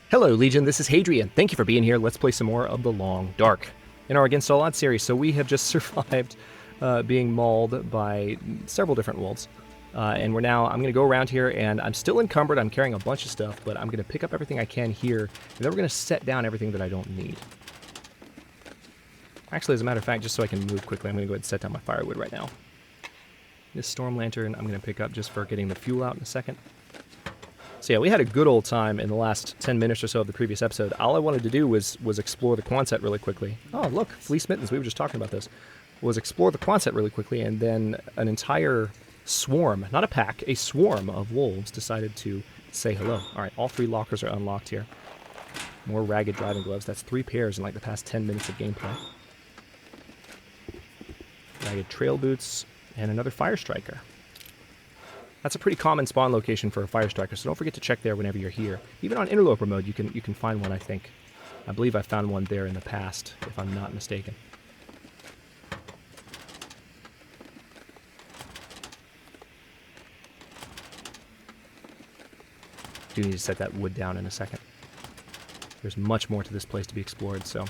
Hello, Legion. This is Hadrian. Thank you for being here. Let's play some more of The Long Dark in our Against All Odds series. So we have just survived being mauled by several different wolves. And I'm going to go around here, and I'm still encumbered. I'm carrying a bunch of stuff, but I'm going to pick up everything I can here, and then we're going to set down everything that I don't need. Actually, as a matter of fact, just so I can move quickly, I'm going to go ahead and set down my firewood right now. This storm lantern I'm going to pick up just for getting the fuel out in a second. So yeah, we had a good old time in the last 10 minutes or so of the previous episode. All I wanted to do was explore the Quonset really quickly. Oh, look, Fleece Mittens, we were just talking about this. Was explore the Quonset really quickly, and then an entire swarm, not a pack, a swarm of wolves decided to say hello. All right, all 3 lockers are unlocked here. More ragged driving gloves. That's 3 pairs in like the past 10 minutes of gameplay. Ragged trail boots, and another fire striker. That's a pretty common spawn location for a fire striker, so don't forget to check there whenever you're here. Even on Interloper mode, you can find one, I think. I believe I found one there in the past, if I'm not mistaken. Do need to set that wood down in a second. There's much more to this place to be explored, so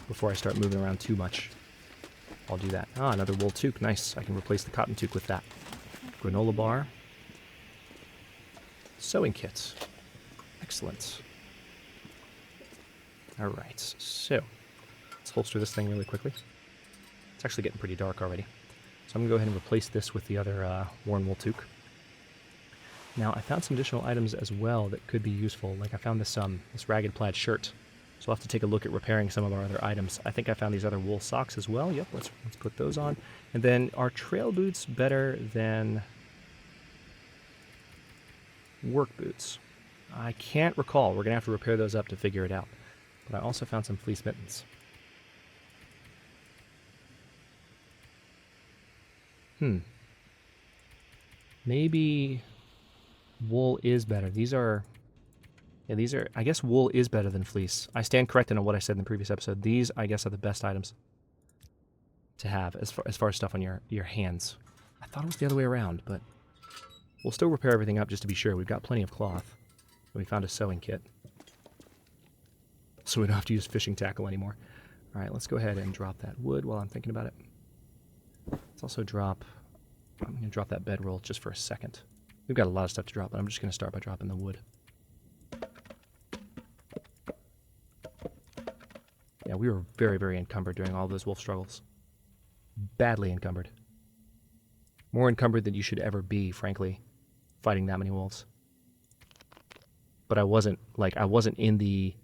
before I start moving around too much, I'll do that. Ah, another wool toque. Nice. I can replace the cotton toque with that. Granola bar. Sewing kit. Excellent. Alright, so let's holster this thing really quickly. It's actually getting pretty dark already. So I'm going to go ahead and replace this with the other worn wool toque. Now, I found some additional items as well that could be useful. Like I found this ragged plaid shirt. So we'll have to take a look at repairing some of our other items. I think I found these other wool socks as well. Yep, let's put those on. And then, are trail boots better than work boots? I can't recall. We're going to have to repair those up to figure it out. But I also found some fleece mittens. Maybe wool is better. These are, I guess wool is better than fleece. I stand corrected on what I said in the previous episode. These, I guess, are the best items to have as far as stuff on your hands. I thought it was the other way around, but we'll still repair everything up just to be sure. We've got plenty of cloth. We found a sewing kit, so we don't have to use fishing tackle anymore. All right, let's go ahead and drop that wood while I'm thinking about it. Let's also drop, I'm going to drop that bedroll just for a second. We've got a lot of stuff to drop, but I'm just going to start by dropping the wood. Yeah, we were very, very encumbered during all those wolf struggles. Badly encumbered. More encumbered than you should ever be, frankly, fighting that many wolves. But I wasn't in the...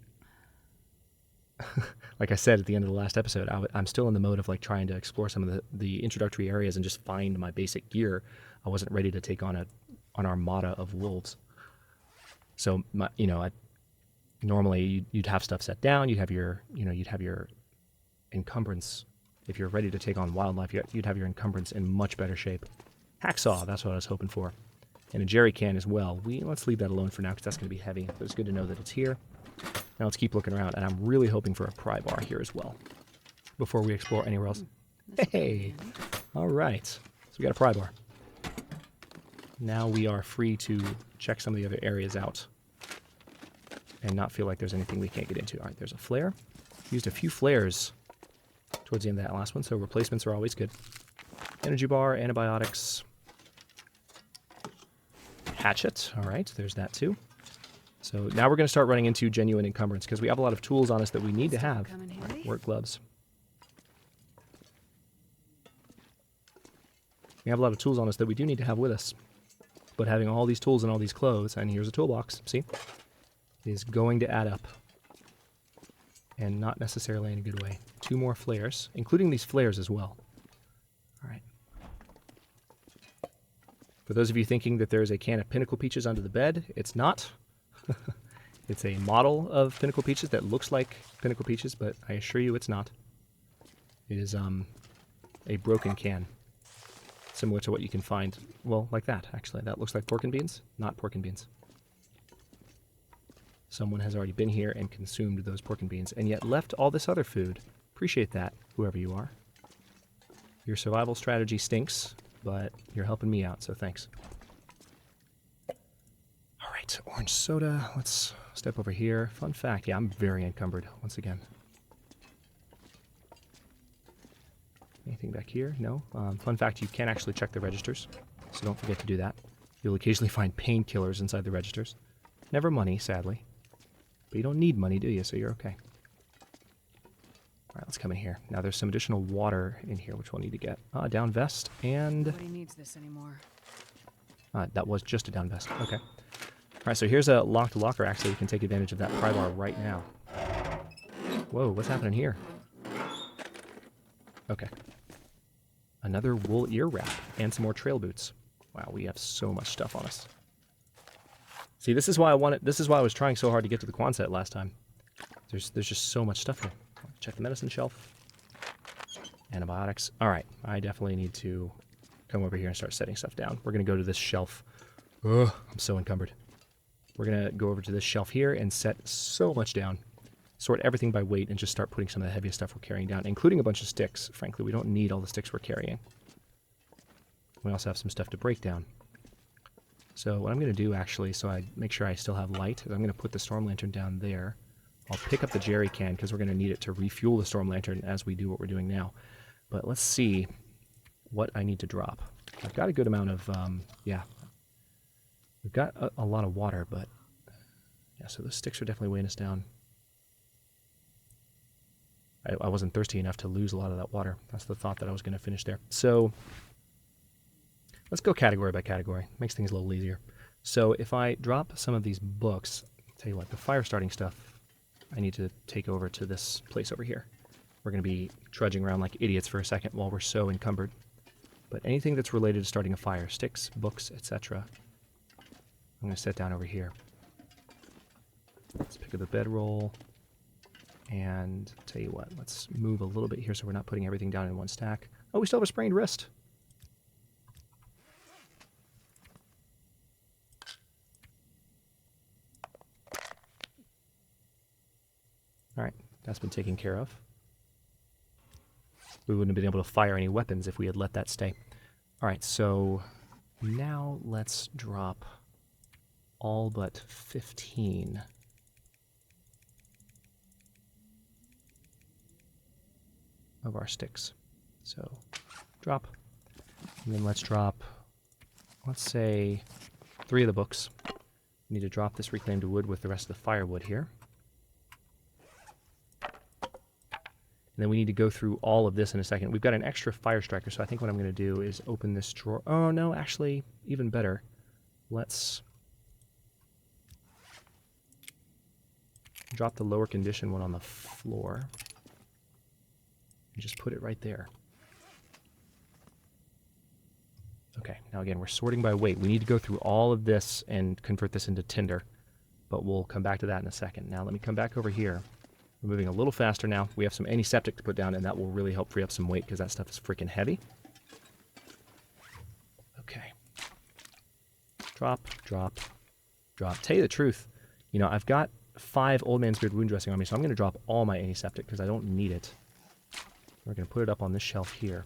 like I said at the end of the last episode, I'm still in the mode of like trying to explore some of the introductory areas and just find my basic gear. I wasn't ready to take on an armada of wolves. So, normally you'd have stuff set down, you'd have your encumbrance. If you're ready to take on wildlife, you'd have your encumbrance in much better shape. Hacksaw, that's what I was hoping for. And a jerry can as well. Let's leave that alone for now because that's going to be heavy, but it's good to know that it's here. Now let's keep looking around, and I'm really hoping for a pry bar here as well before we explore anywhere else. Hey! Alright, so we got a pry bar. Now we are free to check some of the other areas out and not feel like there's anything we can't get into. All right, there's a flare. Used a few flares towards the end of that last one, so replacements are always good. Energy bar, antibiotics, hatchet. All right, there's that too. So now we're going to start running into genuine encumbrance because we have a lot of tools on us that we need to have. Work gloves. We have a lot of tools on us that we do need to have with us. But having all these tools and all these clothes, and here's a toolbox, see, is going to add up. And not necessarily in a good way. 2 more flares, including these flares as well. All right. For those of you thinking that there's a can of Pinnacle Peaches under the bed, it's not. It's a model of Pinnacle Peaches that looks like Pinnacle Peaches, but I assure you it's not. It is a broken can. Similar to what you can find, well, like that, actually. That looks like pork and beans, not pork and beans. Someone has already been here and consumed those pork and beans, and yet left all this other food. Appreciate that, whoever you are. Your survival strategy stinks, but you're helping me out, so thanks. right, orange soda. Let's step over here. Fun fact, yeah, I'm very encumbered once again. Anything back here? No. Fun fact, you can actually check the registers, so don't forget to do that. You'll occasionally find painkillers inside the registers. Never money, sadly. But you don't need money, do you? So you're okay. Alright, let's come in here. Now there's some additional water in here, which we'll need to get. Down vest, and... Nobody needs this anymore. That was just a down vest. Okay. Alright, so here's a locked locker. Actually, we can take advantage of that pry bar right now. Whoa, what's happening here? Okay. Another wool ear wrap, and some more trail boots. Wow, we have so much stuff on us. See, this is why I was trying so hard to get to the Quonset last time. There's just so much stuff here. Check the medicine shelf. Antibiotics. Alright, I definitely need to come over here and start setting stuff down. We're going to go to this shelf. Ugh, I'm so encumbered. We're going to go over to this shelf here and set so much down. Sort everything by weight and just start putting some of the heaviest stuff we're carrying down, including a bunch of sticks. Frankly, we don't need all the sticks we're carrying. We also have some stuff to break down. So what I'm going to do, actually, so I make sure I still have light, is I'm going to put the storm lantern down there. I'll pick up the jerry can, because we're going to need it to refuel the storm lantern as we do what we're doing now. But let's see what I need to drop. I've got a good amount of, yeah. We've got a lot of water, but... yeah, so the sticks are definitely weighing us down. I wasn't thirsty enough to lose a lot of that water. That's the thought that I was going to finish there. So... let's go category by category. Makes things a little easier. So if I drop some of these books, I'll tell you what, the fire starting stuff, I need to take over to this place over here. We're going to be trudging around like idiots for a second while we're so encumbered. But anything that's related to starting a fire, sticks, books, etc., I'm going to set down over here. Let's pick up the bedroll. And tell you what, let's move a little bit here so we're not putting everything down in one stack. Oh, we still have a sprained wrist. Alright, that's been taken care of. We wouldn't have been able to fire any weapons if we had let that stay. Alright, so now let's drop all but 15 of our sticks. So, drop. And then let's drop, let's say, 3 of the books. We need to drop this reclaimed wood with the rest of the firewood here. And then we need to go through all of this in a second. We've got an extra fire striker, so I think what I'm going to do is open this drawer. Oh, no, actually, even better. Let's drop the lower condition one on the floor. And just put it right there. Okay, now again, we're sorting by weight. We need to go through all of this and convert this into tinder. But we'll come back to that in a second. Now let me come back over here. We're moving a little faster now. We have some antiseptic to put down, and that will really help free up some weight because that stuff is freaking heavy. Okay. Drop, drop, drop. Tell you the truth, you know, I've got 5 Old Man's Beard wound dressing on me, so I'm going to drop all my antiseptic because I don't need it. We're going to put it up on this shelf here.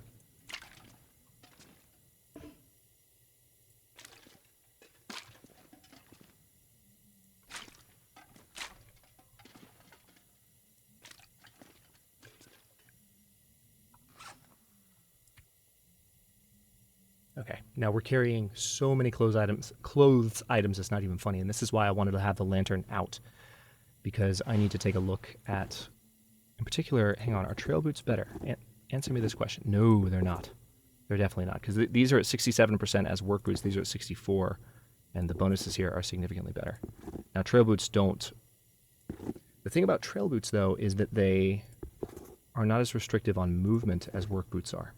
Okay, now we're carrying so many clothes items, it's not even funny, and this is why I wanted to have the lantern out, because I need to take a look at, in particular, hang on, are trail boots better? Answer me this question. No, they're not. They're definitely not, because these are at 67% as work boots, these are at 64%, and the bonuses here are significantly better. Now, trail boots don't... The thing about trail boots, though, is that they are not as restrictive on movement as work boots are.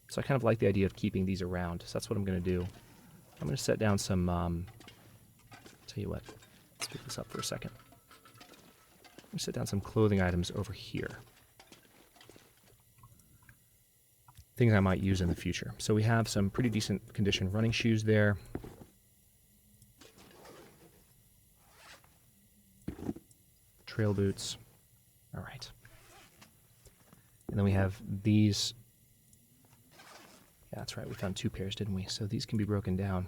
So I kind of like the idea of keeping these around. So that's what I'm going to do. I'm going to set down some, tell you what, let's pick this up for a second. I'm going to set down some clothing items over here. Things I might use in the future. So we have some pretty decent condition running shoes there. Trail boots. All right. And then we have these Yeah, that's right. We found 2 pairs, didn't we? So these can be broken down.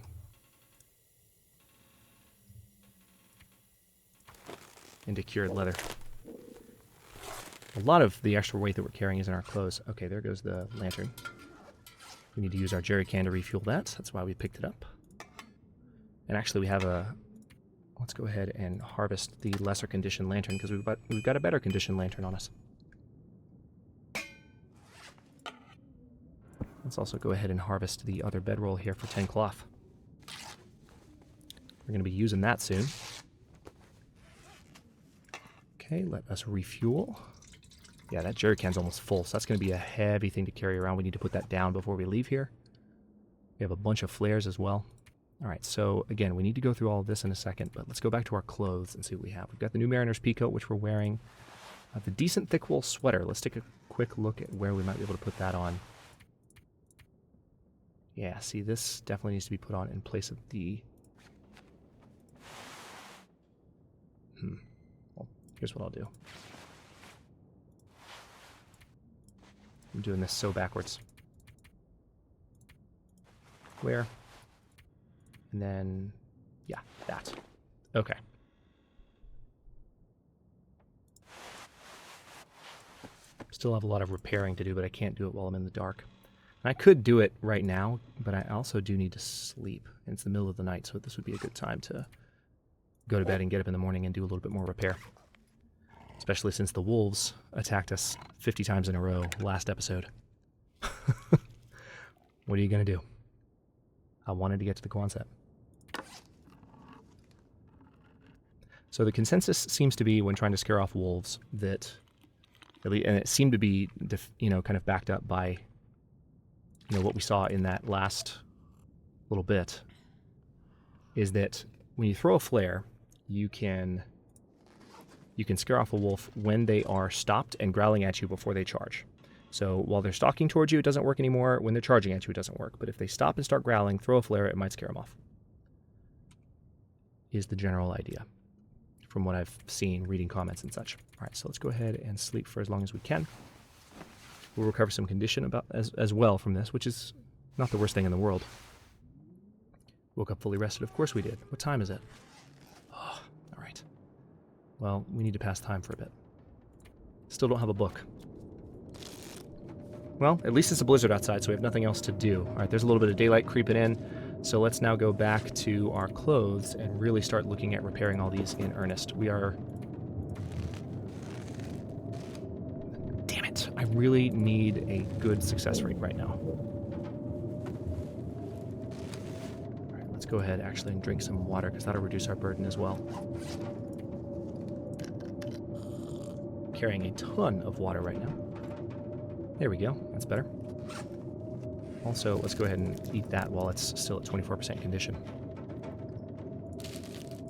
Into cured leather. A lot of the extra weight that we're carrying is in our clothes. Okay, there goes the lantern. We need to use our jerry can to refuel that. That's why we picked it up. And actually we have a... Let's go ahead and harvest the lesser conditioned lantern because we've got a better conditioned lantern on us. Let's also go ahead and harvest the other bedroll here for 10 cloth. We're going to be using that soon. Okay, let us refuel. Yeah, that jerry can's almost full, so that's going to be a heavy thing to carry around. We need to put that down before we leave here. We have a bunch of flares as well. All right, so again, we need to go through all of this in a second, but let's go back to our clothes and see what we have. We've got the new Mariner's Peacoat, which we're wearing. The decent thick wool sweater. Let's take a quick look at where we might be able to put that on. Yeah, see, this definitely needs to be put on in place of the... Well, here's what I'll do. I'm doing this so backwards. Where? And then, yeah, that. Okay. Still have a lot of repairing to do, but I can't do it while I'm in the dark. And I could do it right now, but I also do need to sleep. And it's the middle of the night, so this would be a good time to go to bed and get up in the morning and do a little bit more repair. Especially since the wolves attacked us 50 times in a row last episode. What are you going to do? I wanted to get to the Quonset. So the consensus seems to be, when trying to scare off wolves, that, and it seemed to be, kind of backed up by, what we saw in that last little bit, is that when you throw a flare, you can scare off a wolf when they are stopped and growling at you before they charge. So while they're stalking towards you, it doesn't work anymore. When they're charging at you, it doesn't work. But if they stop and start growling, throw a flare, it might scare them off. Is the general idea, from what I've seen, reading comments and such. All right, so let's go ahead and sleep for as long as we can. We'll recover some condition as well from this, which is not the worst thing in the world. Woke up fully rested. Of course we did. What time is it? Oh, all right. Well, we need to pass time for a bit. Still don't have a book. Well, at least it's a blizzard outside, so we have nothing else to do. All right, there's a little bit of daylight creeping in. So let's now go back to our clothes and really start looking at repairing all these in earnest. We are... Damn it. I really need a good success rate right now. All right, let's go ahead actually and drink some water, because that'll reduce our burden as well. Carrying a ton of water right now. There we go. That's better. Also, let's go ahead and eat that while it's still at 24% condition.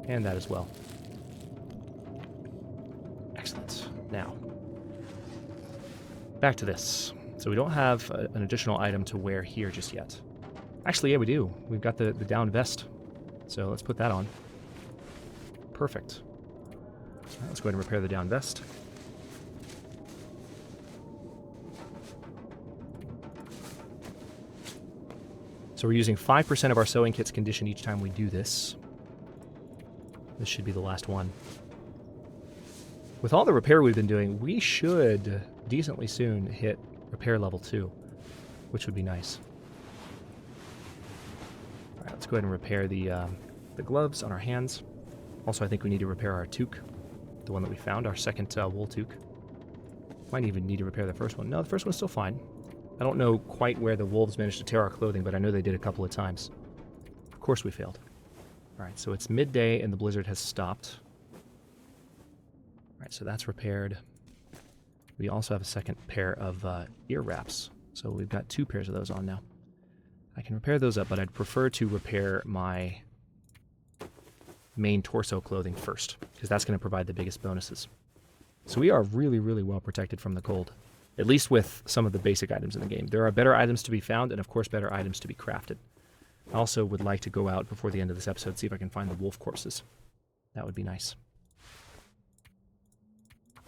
And that as well. Excellent. Now, back to this. So we don't have an additional item to wear here just yet. Actually, yeah, we do. We've got the down vest. So let's put that on. Perfect. All right, let's go ahead and repair the down vest. So we're using 5% of our sewing kit's condition each time we do this. This should be the last one. With all the repair we've been doing, we should decently soon hit repair level 2, which would be nice. All right, let's go ahead and repair the gloves on our hands. Also, I think we need to repair our toque, the one that we found, our second wool toque. Might even need to repair the first one. No, the first one's still fine. I don't know quite where the wolves managed to tear our clothing, but I know they did a couple of times. Of course we failed. All right, so it's midday and the blizzard has stopped. All right, so that's repaired. We also have a second pair of ear wraps, so we've got 2 pairs of those on now. I can repair those up, but I'd prefer to repair my main torso clothing first, because that's going to provide the biggest bonuses. So we are really, really well protected from the cold. At least with some of the basic items in the game. There are better items to be found, and of course better items to be crafted. I also would like to go out before the end of this episode, see if I can find the wolf corpses. That would be nice.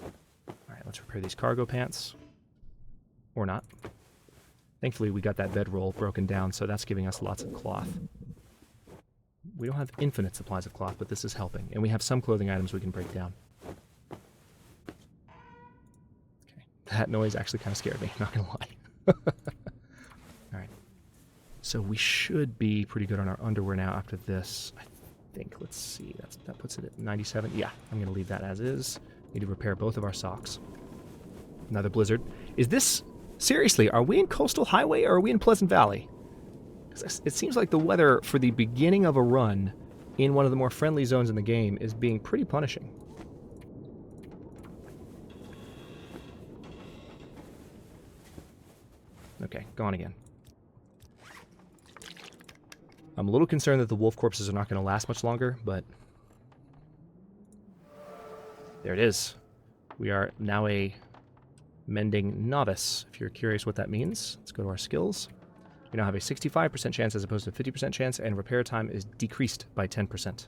Alright, let's repair these cargo pants. Or not. Thankfully, we got that bedroll broken down, so that's giving us lots of cloth. We don't have infinite supplies of cloth, but this is helping. And we have some clothing items we can break down. Okay. That noise actually kind of scared me, not going to lie. Alright. So we should be pretty good on our underwear now after this. I think, let's see, that puts it at 97. Yeah, I'm going to leave that as is. Need to repair both of our socks. Another blizzard. Is this... Seriously, are we in Coastal Highway or are we in Pleasant Valley? It seems like the weather for the beginning of a run in one of the more friendly zones in the game is being pretty punishing. Okay, gone again. I'm a little concerned that the wolf corpses are not going to last much longer, but... There it is. We are now a Mending novice. If you're curious what that means, let's go to our skills. We now have a 65% chance as opposed to a 50% chance, and repair time is decreased by 10%,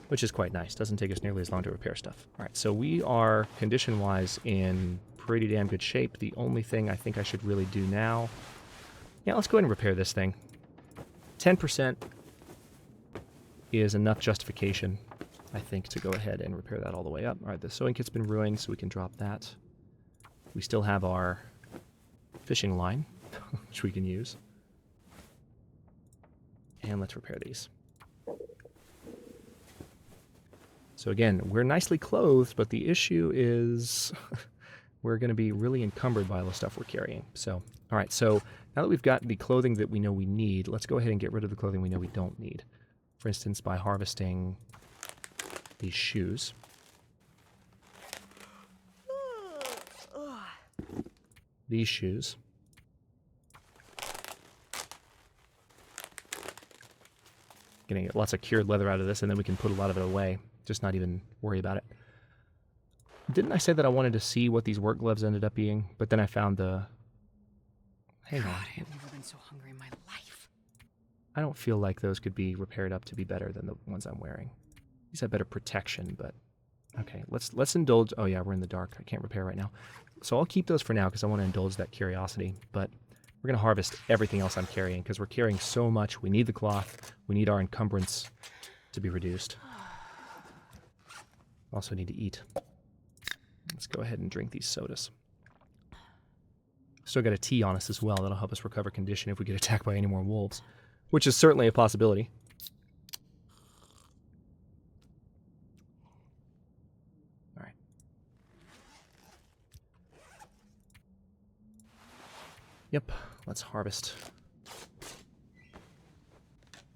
which is quite nice. Doesn't take us nearly as long to repair stuff. All right, so we are, condition-wise, in pretty damn good shape. The only thing I think I should really do now... Yeah, let's go ahead and repair this thing. 10% is enough justification, I think, to go ahead and repair that all the way up. All right, the sewing kit's been ruined, so we can drop that. We still have our fishing line, which we can use. And let's repair these. So again, we're nicely clothed, but the issue is we're going to be really encumbered by all the stuff we're carrying. So, all right, so now that we've got the clothing that we know we need, let's go ahead and get rid of the clothing we know we don't need. For instance, by harvesting these shoes. These shoes. Getting lots of cured leather out of this, and then we can put a lot of it away. Just not even worry about it. Didn't I say that I wanted to see what these work gloves ended up being? But then I found the... Hang on. God, I've never been so hungry in my life. I don't feel like those could be repaired up to be better than the ones I'm wearing. These have better protection, but... Okay, let's indulge... Oh yeah, we're in the dark. I can't repair right now. So I'll keep those for now because I want to indulge that curiosity. But we're going to harvest everything else I'm carrying because we're carrying so much. We need the cloth. We need our encumbrance to be reduced. Also need to eat. Let's go ahead and drink these sodas. Still got a tea on us as well. That'll help us recover condition if we get attacked by any more wolves, which is certainly a possibility. All right. Yep, let's harvest.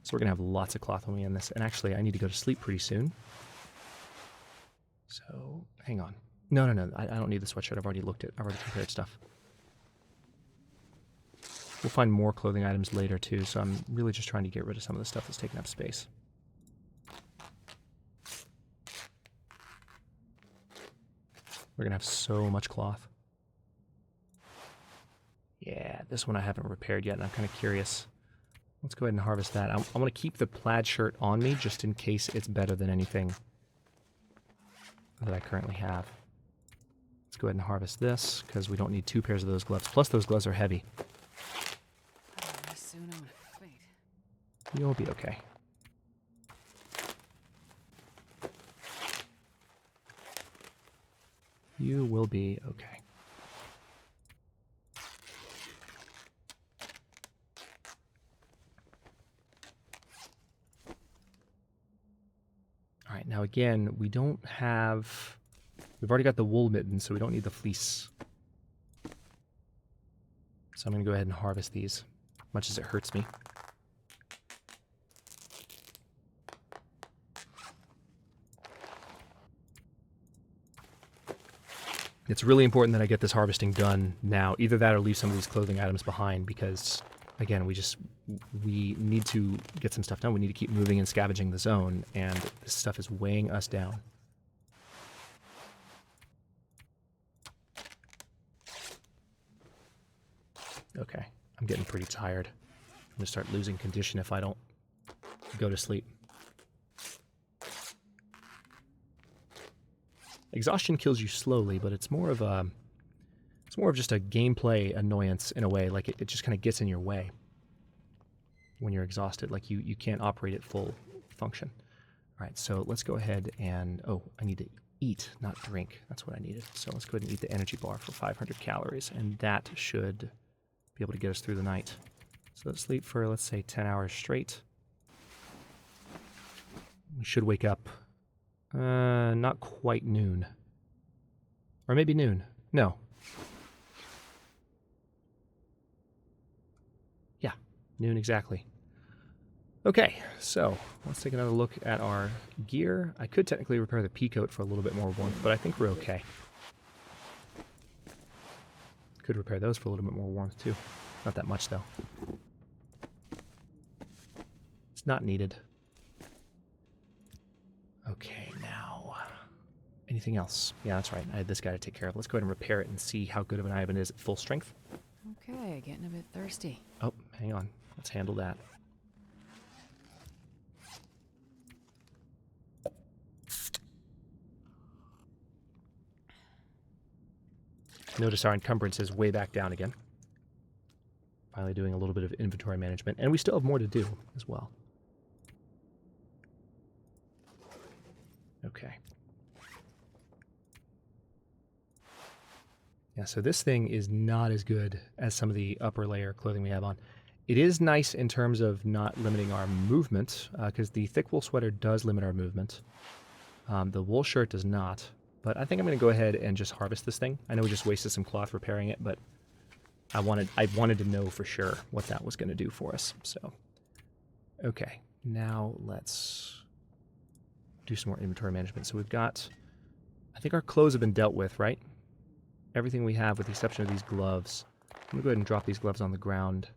So we're going to have lots of cloth when we end this. And actually, I need to go to sleep pretty soon. So, hang on. No, I don't need the sweatshirt. I've already looked at it. I've already compared stuff. We'll find more clothing items later, too, so I'm really just trying to get rid of some of the stuff that's taking up space. We're going to have so much cloth. Yeah, this one I haven't repaired yet, and I'm kind of curious. Let's go ahead and harvest that. I want to keep the plaid shirt on me, just in case it's better than anything that I currently have. Let's go ahead and harvest this, because we don't need 2 pairs of those gloves. Plus, those gloves are heavy. Soon I'm gonna faint. You'll be okay. You will be okay. All right, now again, we don't have... We've already got the wool mittens, so we don't need the fleece. So I'm going to go ahead and harvest these, much as it hurts me. It's really important that I get this harvesting done now. Either that or leave some of these clothing items behind because, again, we need to get some stuff done. We need to keep moving and scavenging the zone, and this stuff is weighing us down. Okay, I'm getting pretty tired. I'm going to start losing condition if I don't go to sleep. Exhaustion kills you slowly, but it's more of a It's more of just a gameplay annoyance in a way. Like it just kind of gets in your way when you're exhausted. Like you can't operate at full function. All right, so let's go ahead and... Oh, I need to eat, not drink. That's what I needed. So let's go ahead and eat the energy bar for 500 calories, and that should be able to get us through the night. So let's sleep for, let's say, 10 hours straight. We should wake up not quite noon. Or maybe noon. No. Yeah, noon exactly. Okay, so let's take another look at our gear. I could technically repair the pea coat for a little bit more warmth, but I think we're okay. Could repair those for a little bit more warmth too. Not that much though. It's not needed. Okay, now... Anything else? Yeah, that's right. I had this guy to take care of. Let's go ahead and repair it and see how good of an item it is at full strength. Okay, getting a bit thirsty. Oh, hang on. Let's handle that. Notice our encumbrance is way back down again. Finally doing a little bit of inventory management. And we still have more to do as well. Okay. Yeah, so this thing is not as good as some of the upper layer clothing we have on. It is nice in terms of not limiting our movement, because the thick wool sweater does limit our movement. The wool shirt does not. But I think I'm going to go ahead and just harvest this thing. I know we just wasted some cloth repairing it, but I wanted to know for sure what that was going to do for us. So, okay, now let's do some more inventory management. So we've got, I think our clothes have been dealt with, right? Everything we have with the exception of these gloves. I'm going to go ahead and drop these gloves on the ground.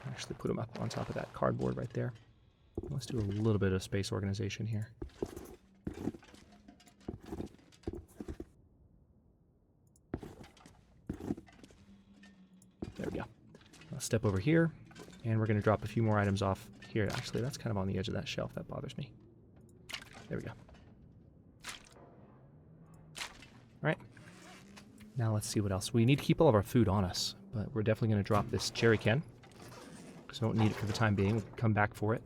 Actually put them up on top of that cardboard right there. Let's do a little bit of space organization here. There we go. I'll step over here, and we're going to drop a few more items off here. Actually, that's kind of on the edge of that shelf. That bothers me. There we go. All right. Now let's see what else. We need to keep all of our food on us, but we're definitely going to drop this jerry can, because we don't need it for the time being. We'll come back for it.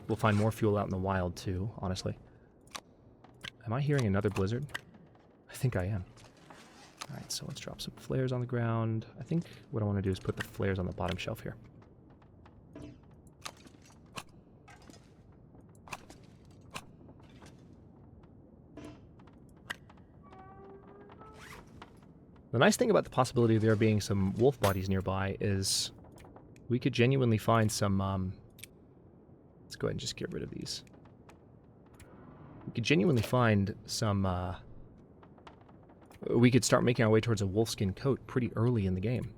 We'll find more fuel out in the wild, too, honestly. Am I hearing another blizzard? I think I am. All right, so let's drop some flares on the ground. I think what I want to do is put the flares on the bottom shelf here. The nice thing about the possibility of there being some wolf bodies nearby is we could genuinely find some... let's go ahead and just get rid of these. We could genuinely find some... we could start making our way towards a wolfskin coat pretty early in the game,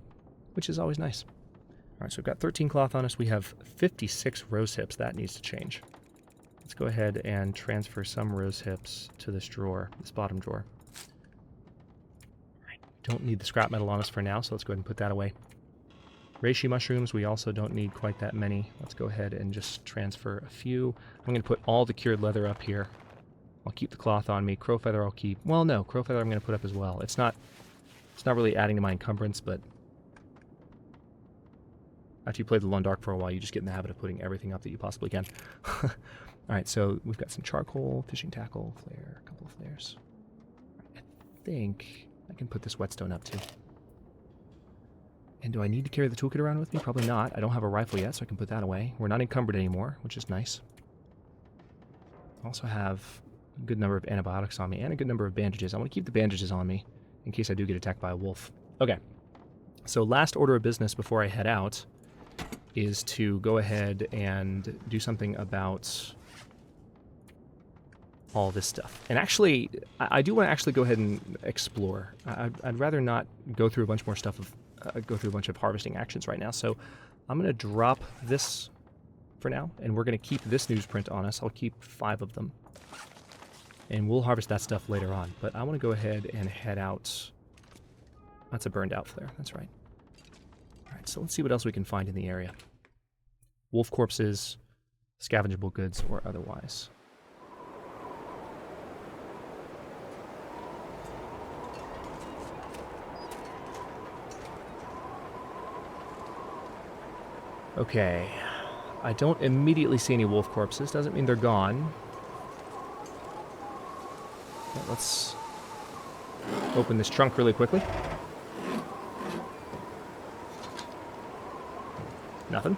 which is always nice. All right, so we've got 13 cloth on us. We have 56 rose hips. That needs to change. Let's go ahead and transfer some rose hips to this drawer, this bottom drawer. All right, don't need the scrap metal on us for now, so let's go ahead and put that away. Reishi mushrooms, we also don't need quite that many. Let's go ahead and just transfer a few. I'm going to put all the cured leather up here. I'll keep the cloth on me. Crow feather I'll keep. Well, no, crow feather I'm going to put up as well. It's not really adding to my encumbrance, but after you play the Lone Dark for a while, you just get in the habit of putting everything up that you possibly can. All right, so we've got some charcoal, fishing tackle, flare, a couple of flares. I think I can put this whetstone up too. And do I need to carry the toolkit around with me? Probably not. I don't have a rifle yet, so I can put that away. We're not encumbered anymore, which is nice. I also have a good number of antibiotics on me and a good number of bandages. I want to keep the bandages on me in case I do get attacked by a wolf. Okay, so last order of business before I head out is to go ahead and do something about all this stuff. And actually, I do want to actually go ahead and explore. I'd rather not go through a bunch more stuff go through a bunch of harvesting actions right now. So I'm going to drop this for now, and we're going to keep this newsprint on us. I'll keep 5 of them. And we'll harvest that stuff later on. But I want to go ahead and head out. That's a burned out flare. That's right. All right, so let's see what else we can find in the area. Wolf corpses, scavengeable goods, or otherwise. Okay. I don't immediately see any wolf corpses. Doesn't mean they're gone. But let's open this trunk really quickly. Nothing.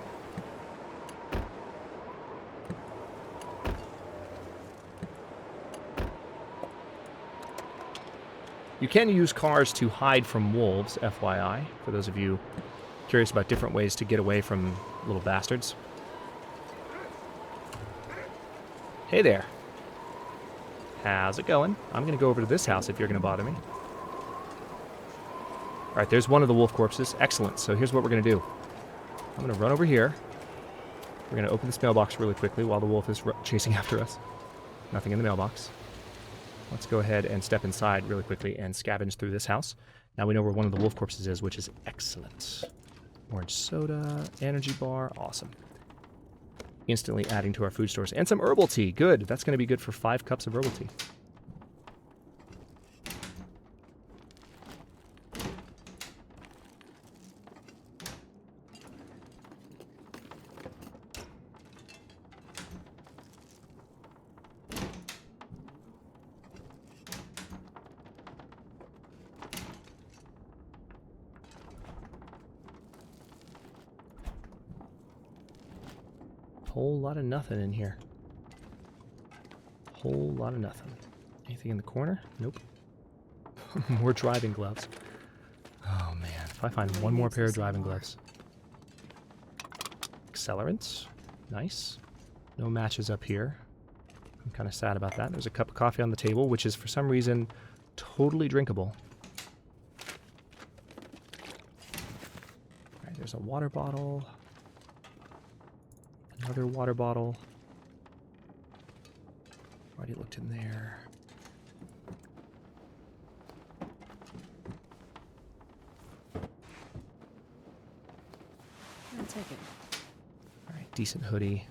You can use cars to hide from wolves, FYI, for those of you curious about different ways to get away from little bastards. Hey there. How's it going? I'm going to go over to this house if you're going to bother me. Alright, there's one of the wolf corpses. Excellent. So here's what we're going to do. I'm going to run over here. We're going to open this mailbox really quickly while the wolf is chasing after us. Nothing in the mailbox. Let's go ahead and step inside really quickly and scavenge through this house. Now we know where one of the wolf corpses is, which is excellent. Orange soda, energy bar, awesome. Instantly adding to our food stores. And some herbal tea, good. That's going to be good for 5 cups of herbal tea. Whole lot of nothing in here. Whole lot of nothing. Anything in the corner? Nope. More driving gloves. Oh man, if I find one more pair of driving gloves. Accelerants. Nice. No matches up here. I'm kind of sad about that. There's a cup of coffee on the table, which is for some reason totally drinkable. Alright, there's a water bottle. Another water bottle. Already looked in there. I'll take it. Alright, decent hoodie.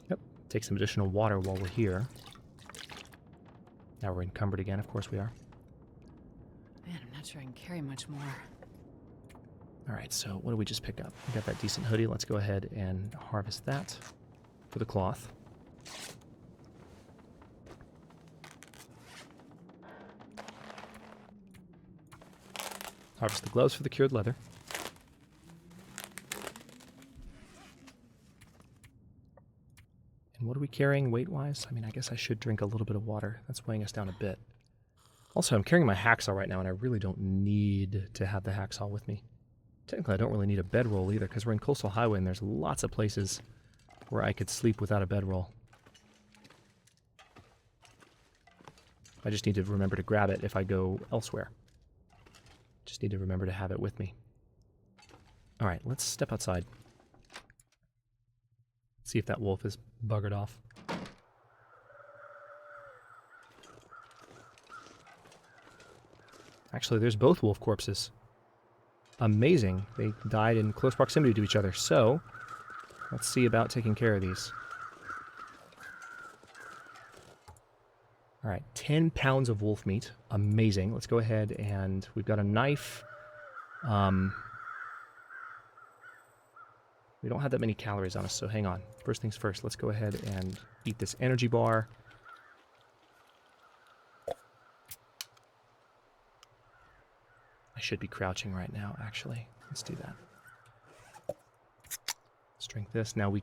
Yep, take some additional water while we're here. Now we're encumbered again, of course we are. Man, I'm not sure I can carry much more. Alright, so what did we just pick up? We got that decent hoodie. Let's go ahead and harvest that for the cloth. Harvest the gloves for the cured leather. And what are we carrying weight-wise? I mean, I guess I should drink a little bit of water. That's weighing us down a bit. Also, I'm carrying my hacksaw right now, and I really don't need to have the hacksaw with me. Technically, I don't really need a bedroll either, because we're in Coastal Highway, and there's lots of places where I could sleep without a bedroll. I just need to remember to grab it if I go elsewhere. Just need to remember to have it with me. Alright, let's step outside. See if that wolf is buggered off. Actually, there's both wolf corpses. Amazing. They died in close proximity to each other. So, let's see about taking care of these. Alright, 10 pounds of wolf meat. Amazing. Let's go ahead and we've got a knife. We don't have that many calories on us, so hang on. First things first, let's go ahead and eat this energy bar. I should be crouching right now, actually. Let's do that. Let's drink this. Now we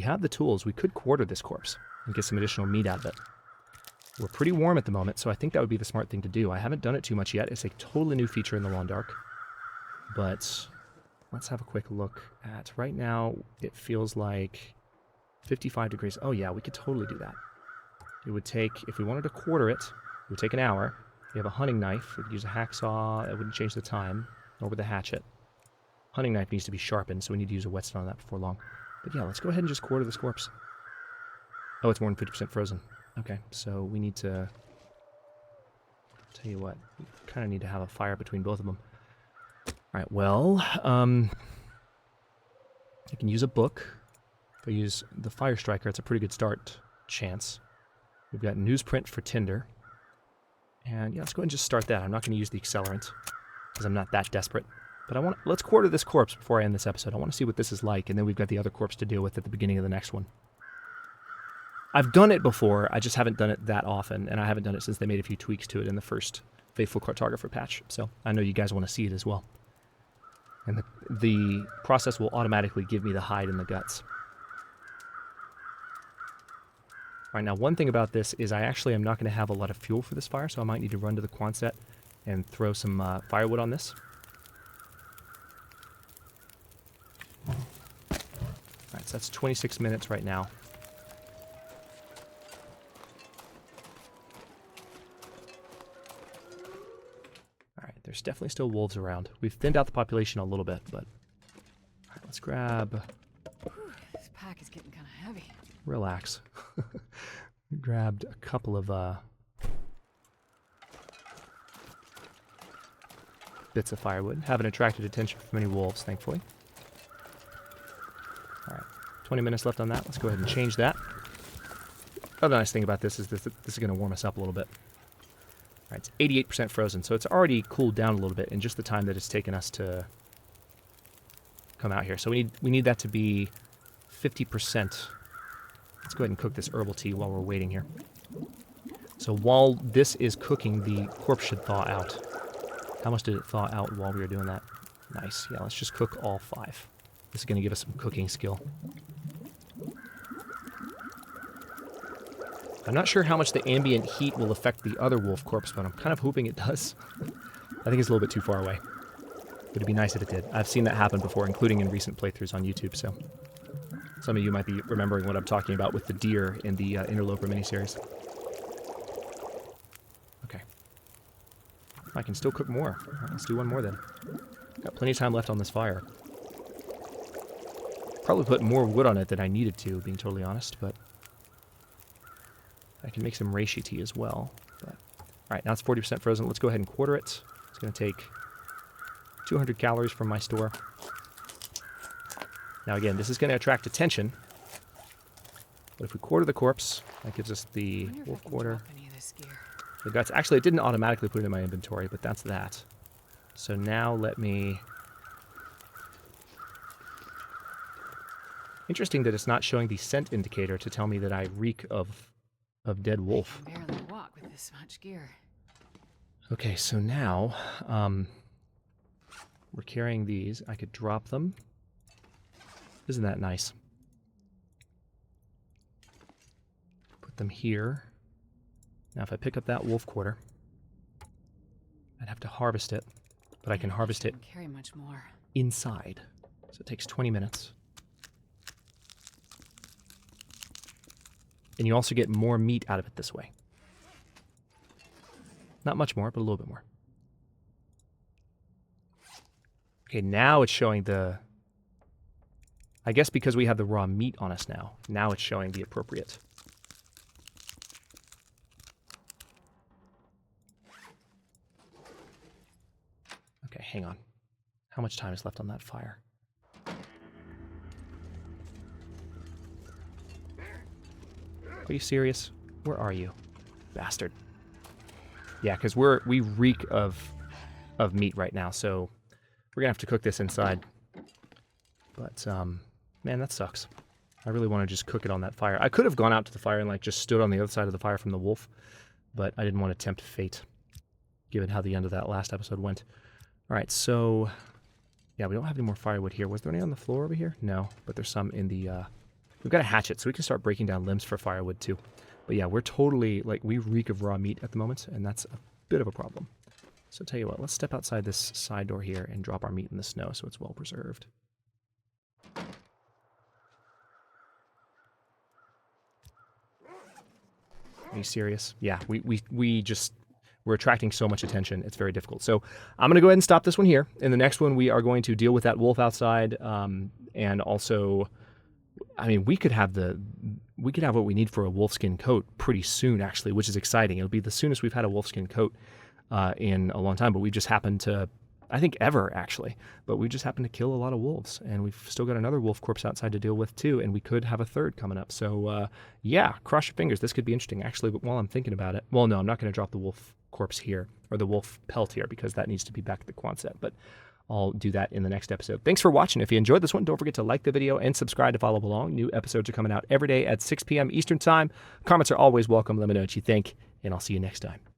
have the tools, we could quarter this corpse and get some additional meat out of it. We're pretty warm at the moment, so I think that would be the smart thing to do. I haven't done it too much yet. It's a totally new feature in the Long Dark. But let's have a quick look at... Right now, it feels like 55 degrees. Oh yeah, we could totally do that. It would take, if we wanted to quarter it, it would take an hour. We have a hunting knife. We could use a hacksaw. It wouldn't change the time. Nor with a hatchet. Hunting knife needs to be sharpened, so we need to use a whetstone on that before long. But yeah, let's go ahead and just quarter this corpse. Oh, it's more than 50% frozen. Okay, so we need to... Tell you what, we kind of need to have a fire between both of them. Alright, well, I can use a book. If I use the Fire Striker, it's a pretty good start chance. We've got newsprint for tinder. And yeah, let's go ahead and just start that. I'm not going to use the accelerant because I'm not that desperate. But let's quarter this corpse before I end this episode. I want to see what this is like, and then we've got the other corpse to deal with at the beginning of the next one. I've done it before, I just haven't done it that often, and I haven't done it since they made a few tweaks to it in the first Faithful Cartographer patch. So I know you guys want to see it as well. And the process will automatically give me the hide and the guts. All right, now one thing about this is I actually am not going to have a lot of fuel for this fire, so I might need to run to the Quonset and throw some firewood on this. All right, so that's 26 minutes right now. All right, there's definitely still wolves around. We've thinned out the population a little bit, but... All right, let's grab... This pack is getting kind of heavy. Relax. Grabbed a couple of bits of firewood. Haven't attracted attention from any wolves, thankfully. Alright, 20 minutes left on that. Let's go ahead and change that. Other nice thing about this is this is going to warm us up a little bit. Alright, it's 88% frozen, so it's already cooled down a little bit in just the time that it's taken us to come out here. So we need that to be 50%. Let's go ahead and cook this herbal tea while we're waiting here. So while this is cooking, the corpse should thaw out. How much did it thaw out while we were doing that? Nice. Yeah, let's just cook all 5. This is going to give us some cooking skill. I'm not sure how much the ambient heat will affect the other wolf corpse, but I'm kind of hoping it does. I think it's a little bit too far away. But it'd be nice if it did. I've seen that happen before, including in recent playthroughs on YouTube, so... Some of you might be remembering what I'm talking about with the deer in the Interloper miniseries. Okay. I can still cook more. All right, let's do one more then. Got plenty of time left on this fire. Probably put more wood on it than I needed to, being totally honest, but... I can make some reishi tea as well. But... Alright, now it's 40% frozen. Let's go ahead and quarter it. It's going to take 200 calories from my store. Now again, this is going to attract attention, but if we quarter the corpse, that gives us the wolf quarter. The guts. Actually, it didn't automatically put it in my inventory, but that's that. So now let me... Interesting that it's not showing the scent indicator to tell me that I reek of dead wolf. I can barely walk with this much gear. Okay, so now we're carrying these. I could drop them. Isn't that nice? Put them here. Now if I pick up that wolf quarter, I'd have to harvest it, but I can harvest it carry much more inside. So it takes 20 minutes. And you also get more meat out of it this way. Not much more, but a little bit more. Okay, now it's showing the... I guess because we have the raw meat on us now it's showing the appropriate. Okay, hang on. How much time is left on that fire? Are you serious? Where are you? Bastard. Yeah, because we reek of meat right now, so we're gonna have to cook this inside. But, man, that sucks. I really want to just cook it on that fire. I could have gone out to the fire and, like, just stood on the other side of the fire from the wolf, but I didn't want to tempt fate, given how the end of that last episode went. All right, so, yeah, we don't have any more firewood here. Was there any on the floor over here? No, but there's some in the, we've got a hatchet, so we can start breaking down limbs for firewood, too. But, yeah, we're totally, like, we reek of raw meat at the moment, and that's a bit of a problem. So, tell you what, let's step outside this side door here and drop our meat in the snow so it's well preserved. Are you serious? Yeah, we're attracting so much attention. It's very difficult. So I'm going to go ahead and stop this one here. In the next one, we are going to deal with that wolf outside, and also, I mean, we could have what we need for a wolfskin coat pretty soon, actually, which is exciting. It'll be the soonest we've had a wolfskin coat in a long time, but we just happened to I think ever, actually. But we just happened to kill a lot of wolves, and we've still got another wolf corpse outside to deal with, too, and we could have a third coming up. So, yeah, cross your fingers. This could be interesting, actually, but while I'm thinking about it... Well, no, I'm not going to drop the wolf corpse here, or the wolf pelt here, because that needs to be back at the Quonset, but I'll do that in the next episode. Thanks for watching. If you enjoyed this one, don't forget to like the video and subscribe to follow along. New episodes are coming out every day at 6 p.m. Eastern Time. Comments are always welcome. Let me know what you think, and I'll see you next time.